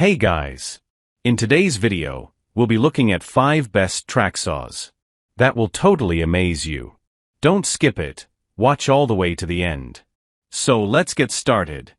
Hey guys! In today's video, we'll be looking at 5 best track saws. That will totally amaze you. Don't skip it, watch all the way to the end. So let's get started.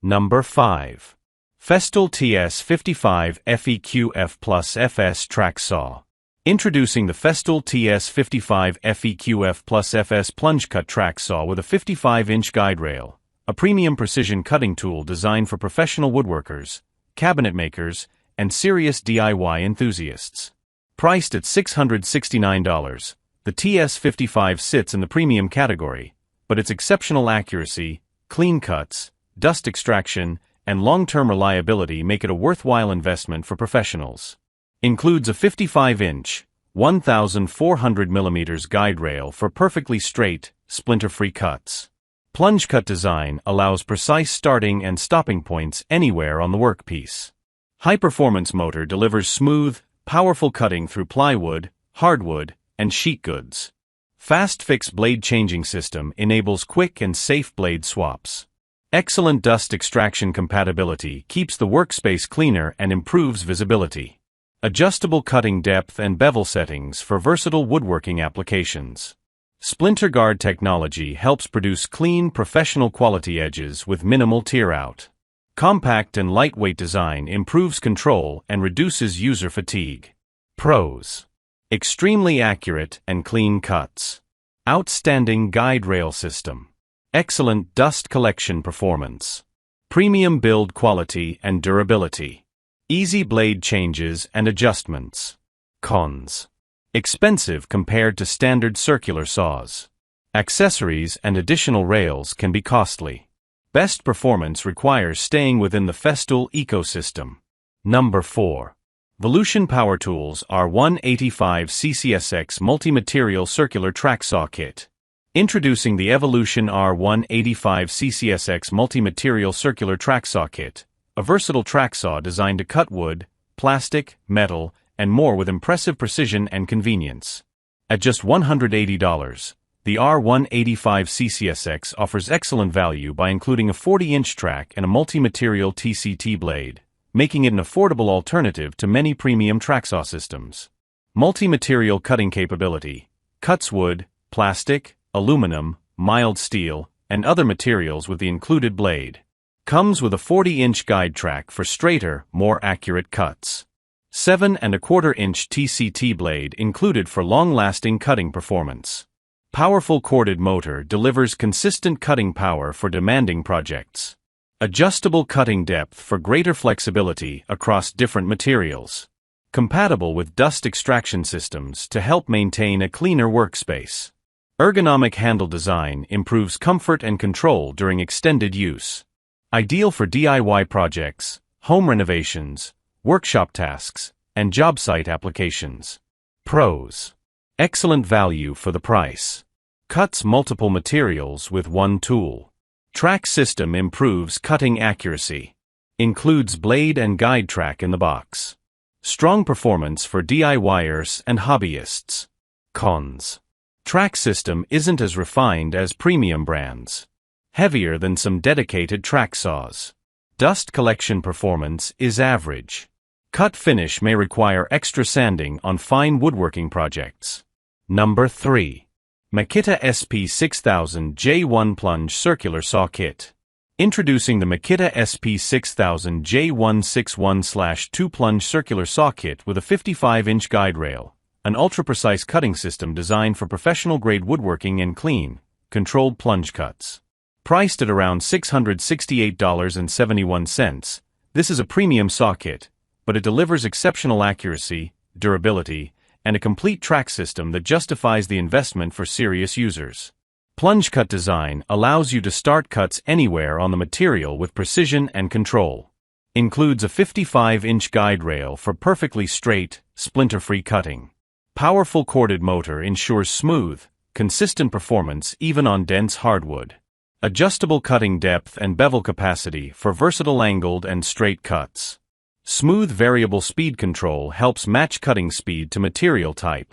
Number 5. Festool TS55 FEQ-F-Plus-FS Track Saw. Introducing the Festool TS55 FEQ-F-Plus-FS Plunge Cut Track Saw with a 55-inch guide rail, a premium precision cutting tool designed for professional woodworkers, cabinet makers, and serious DIY enthusiasts. Priced at $669, the TS55 sits in the premium category, but its exceptional accuracy, clean cuts, dust extraction, and long-term reliability make it a worthwhile investment for professionals. Includes a 55-inch, 1,400 mm guide rail for perfectly straight, splinter-free cuts. Plunge cut design allows precise starting and stopping points anywhere on the workpiece. High-performance motor delivers smooth, powerful cutting through plywood, hardwood, and sheet goods. Fast-fix blade changing system enables quick and safe blade swaps. Excellent dust extraction compatibility keeps the workspace cleaner and improves visibility. Adjustable cutting depth and bevel settings for versatile woodworking applications. Splinter guard technology helps produce clean, professional quality edges with minimal tear out. Compact and lightweight design improves control and reduces user fatigue. Pros: extremely accurate and clean cuts. Outstanding guide rail system. Excellent dust collection performance. Premium build quality and durability. Easy blade changes and adjustments. Cons: expensive compared to standard circular saws. Accessories and additional rails can be costly. Best performance requires staying within the Festool ecosystem. Number 4. Volution Power Tools R185 CCSX Multi-Material Circular Track Saw Kit. Introducing the Evolution R185 CCSX Multi-Material Circular Track Saw Kit, a versatile track saw designed to cut wood, plastic, metal, and more with impressive precision and convenience. At just $180, the R185 CCSX offers excellent value by including a 40-inch track and a multi-material TCT blade, making it an affordable alternative to many premium track saw systems. Multi-material cutting capability: cuts wood, plastic, aluminum, mild steel, and other materials with the included blade. Comes with a 40-inch guide track for straighter, more accurate cuts. 7¼ TCT blade included for long-lasting cutting performance. Powerful corded motor delivers consistent cutting power for demanding projects. Adjustable cutting depth for greater flexibility across different materials. Compatible with dust extraction systems to help maintain a cleaner workspace. Ergonomic handle design improves comfort and control during extended use. Ideal for DIY projects, home renovations, workshop tasks, and job site applications. Pros: excellent value for the price. Cuts multiple materials with one tool. Track system improves cutting accuracy. Includes blade and guide track in the box. Strong performance for DIYers and hobbyists. Cons: track system isn't as refined as premium brands. Heavier than some dedicated track saws. Dust collection performance is average. Cut finish may require extra sanding on fine woodworking projects. Number 3. Makita SP6000 J1 Plunge Circular Saw Kit. Introducing the Makita SP6000 J161/2 Plunge Circular Saw Kit with a 55-inch guide rail, an ultra-precise cutting system designed for professional-grade woodworking and clean, controlled plunge cuts. Priced at around $668.71, this is a premium saw kit, but it delivers exceptional accuracy, durability, and a complete track system that justifies the investment for serious users. Plunge cut design allows you to start cuts anywhere on the material with precision and control. Includes a 55-inch guide rail for perfectly straight, splinter-free cutting. Powerful corded motor ensures smooth, consistent performance even on dense hardwood. Adjustable cutting depth and bevel capacity for versatile angled and straight cuts. Smooth variable speed control helps match cutting speed to material type.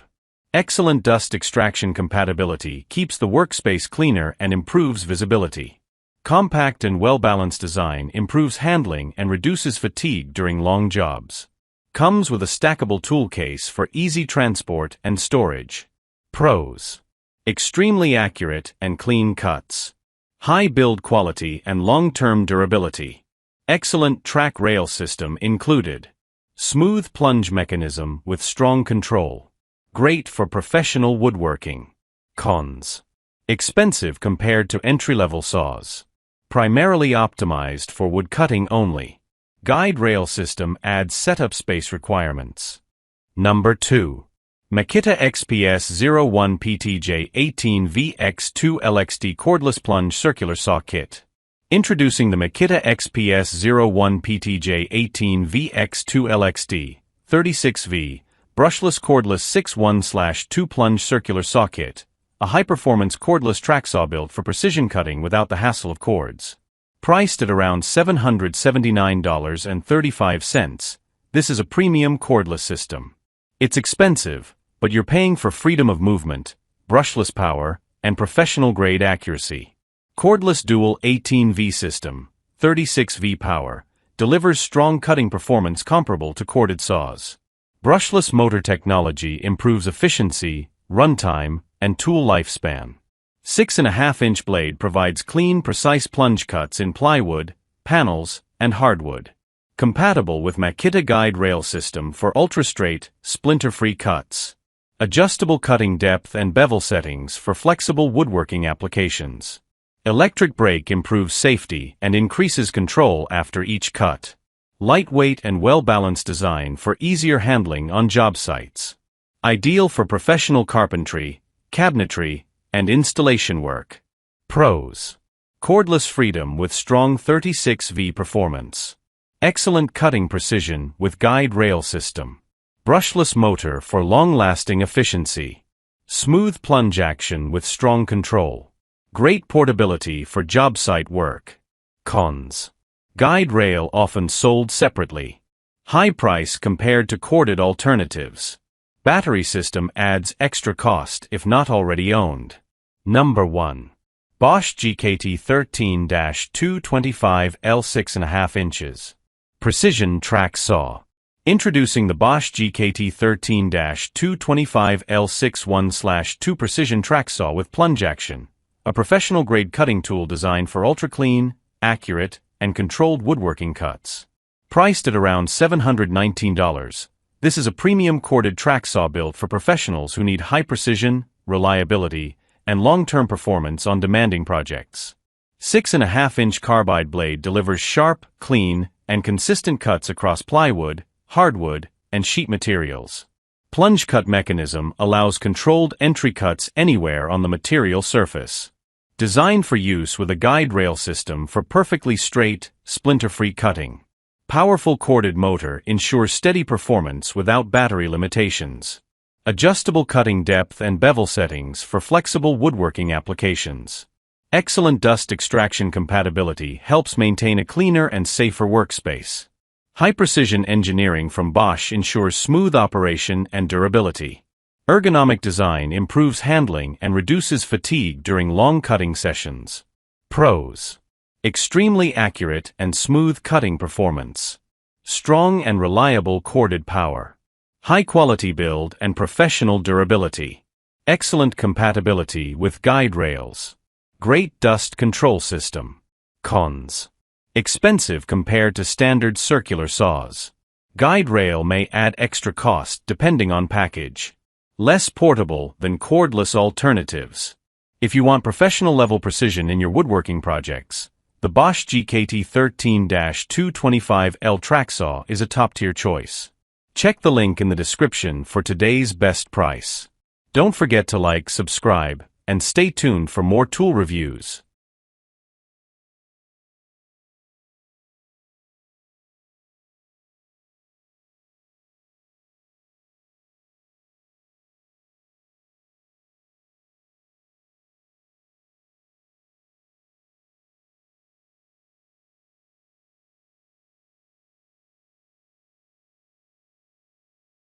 Excellent dust extraction compatibility keeps the workspace cleaner and improves visibility. Compact and well-balanced design improves handling and reduces fatigue during long jobs. Comes with a stackable tool case for easy transport and storage. Pros: extremely accurate and clean cuts. High build quality and long-term durability. Excellent track rail system included. Smooth plunge mechanism with strong control. Great for professional woodworking. Cons: expensive compared to entry-level saws. Primarily optimized for wood cutting only. Guide rail system adds setup space requirements. Number 2. Makita XPS01 PTJ18VX2 LXD Cordless Plunge Circular Saw Kit. Introducing the Makita XPS01 PTJ18VX2 LXD 36V Brushless Cordless 6-1/2 Plunge Circular Saw Kit, a high-performance cordless track saw built for precision cutting without the hassle of cords. Priced at around $779.35, this is a premium cordless system. It's expensive, but you're paying for freedom of movement, brushless power, and professional-grade accuracy. Cordless Dual 18V System, 36V Power, delivers strong cutting performance comparable to corded saws. Brushless motor technology improves efficiency, runtime, and tool lifespan. 6.5-inch blade provides clean, precise plunge cuts in plywood, panels, and hardwood. Compatible with Makita guide rail system for ultra-straight, splinter-free cuts. Adjustable cutting depth and bevel settings for flexible woodworking applications. Electric brake improves safety and increases control after each cut. Lightweight and well-balanced design for easier handling on job sites. Ideal for professional carpentry, cabinetry, and installation work. Pros: cordless freedom with strong 36V performance. Excellent cutting precision with guide rail system. Brushless motor for long-lasting efficiency. Smooth plunge action with strong control. Great portability for job site work. Cons: guide rail often sold separately. High price compared to corded alternatives. Battery system adds extra cost if not already owned. Number 1. Bosch GKT13-225L 6.5 inches. Precision Track Saw. Introducing the Bosch GKT13-225L 6-1/2 Precision Track Saw with plunge action, a professional-grade cutting tool designed for ultra-clean, accurate, and controlled woodworking cuts. Priced at around $719, this is a premium corded track saw built for professionals who need high precision, reliability, and long-term performance on demanding projects. 6.5-inch carbide blade delivers sharp, clean, and consistent cuts across plywood, hardwood, and sheet materials. Plunge cut mechanism allows controlled entry cuts anywhere on the material surface. Designed for use with a guide rail system for perfectly straight, splinter-free cutting. Powerful corded motor ensures steady performance without battery limitations. Adjustable cutting depth and bevel settings for flexible woodworking applications. Excellent dust extraction compatibility helps maintain a cleaner and safer workspace. High-precision engineering from Bosch ensures smooth operation and durability. Ergonomic design improves handling and reduces fatigue during long cutting sessions. Pros: extremely accurate and smooth cutting performance. Strong and reliable corded power. High-quality build and professional durability. Excellent compatibility with guide rails. Great dust control system. Cons: expensive compared to standard circular saws. Guide rail may add extra cost depending on package. Less portable than cordless alternatives. If you want professional-level precision in your woodworking projects, the Bosch GKT13-225L track saw is a top-tier choice. Check the link in the description for today's best price. Don't forget to like, subscribe, and stay tuned for more tool reviews.